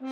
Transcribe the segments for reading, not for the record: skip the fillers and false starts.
Hi,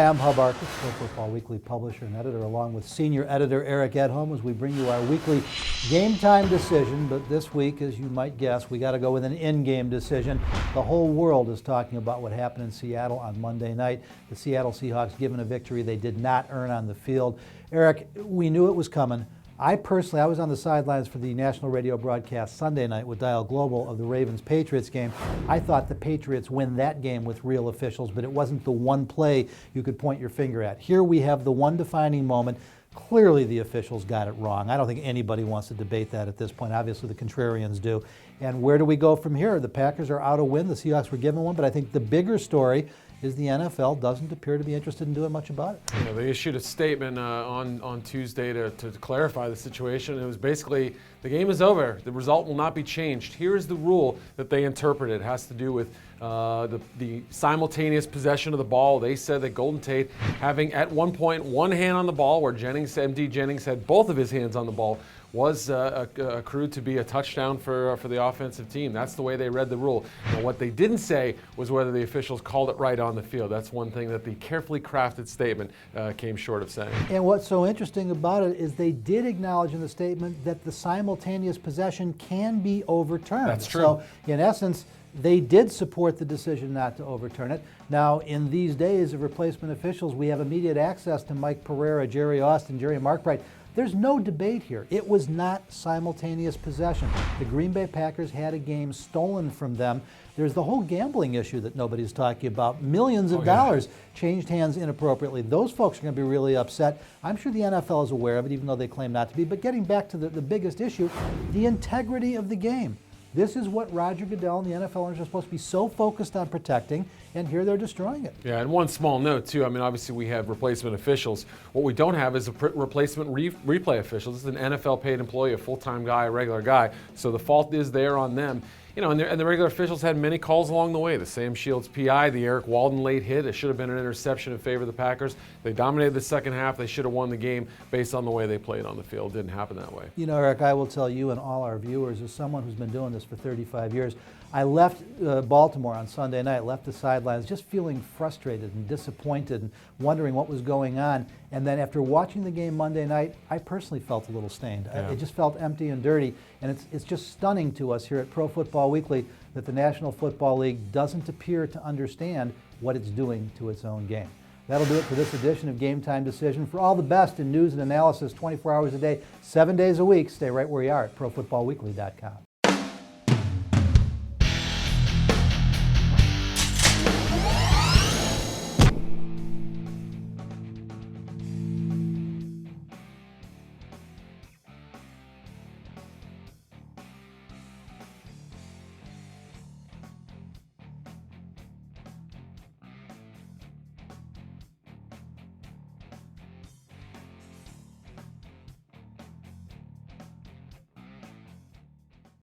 I'm Hub Arkush, Pro Football Weekly publisher and editor, along with senior editor Eric Edholm, as we bring you our weekly game time decision. But this week, as you might guess, we got to go with an in-game decision. The whole world is talking about what happened in Seattle on Monday night. The Seattle Seahawks given a victory they did not earn on the field. Eric, we knew it was coming. I was on the sidelines for the national radio broadcast Sunday night with Dial Global of the Ravens-Patriots game. I thought the Patriots win that game with real officials, but it wasn't the one play you could point your finger at. Here we have the one defining moment. Clearly the officials got it wrong. I don't think anybody wants to debate that at this point. Obviously the contrarians do. And where do we go from here? The Packers are out a win. The Seahawks were given one, but I think the bigger story is the NFL doesn't appear to be interested in doing much about it. Yeah, they issued a statement on Tuesday to clarify the situation. It was basically, the game is over. The result will not be changed. Here is the rule that they interpreted. It has to do with the simultaneous possession of the ball. They said that Golden Tate, having at one point one hand on the ball, where MD Jennings had both of his hands on the ball, was accrued to be a touchdown for the offensive team. That's the way they read the rule. And what they didn't say was whether the officials called it right on the field. That's one thing that the carefully crafted statement came short of saying. And what's so interesting about it is they did acknowledge in the statement that the simultaneous possession can be overturned. That's true. So in essence, they did support the decision not to overturn it. Now, in these days of replacement officials, we have immediate access to Mike Pereira, Jerry Austin, Jerry Markbright. There's no debate here. It was not simultaneous possession. The Green Bay Packers had a game stolen from them. There's the whole gambling issue that nobody's talking about. Millions of dollars changed hands inappropriately. Those folks are going to be really upset. I'm sure the NFL is aware of it, even though they claim not to be. But getting back to the biggest issue, the integrity of the game. This is what Roger Goodell and the NFL owners are supposed to be so focused on protecting, and here they're destroying it. Yeah, and one small note, too. I mean, obviously we have replacement officials. What we don't have is a replacement replay official. This is an NFL-paid employee, a full-time guy, a regular guy. So the fault is there on them. You know, and the regular officials had many calls along the way. The Sam Shields PI, the Eric Walden late hit. It should have been an interception in favor of the Packers. They dominated the second half. They should have won the game based on the way they played on the field. It didn't happen that way. You know, Eric, I will tell you and all our viewers, as someone who's been doing this for 35 years, I left Baltimore on Sunday night, left the sidelines just feeling frustrated and disappointed and wondering what was going on. And then after watching the game Monday night, I personally felt a little stained. Yeah. It just felt empty and dirty. And it's just stunning to us here at Pro Football Weekly that the National Football League doesn't appear to understand what it's doing to its own game. That'll do it for this edition of Game Time Decision. For all the best in news and analysis 24 hours a day, 7 days a week, stay right where you are at ProFootballWeekly.com.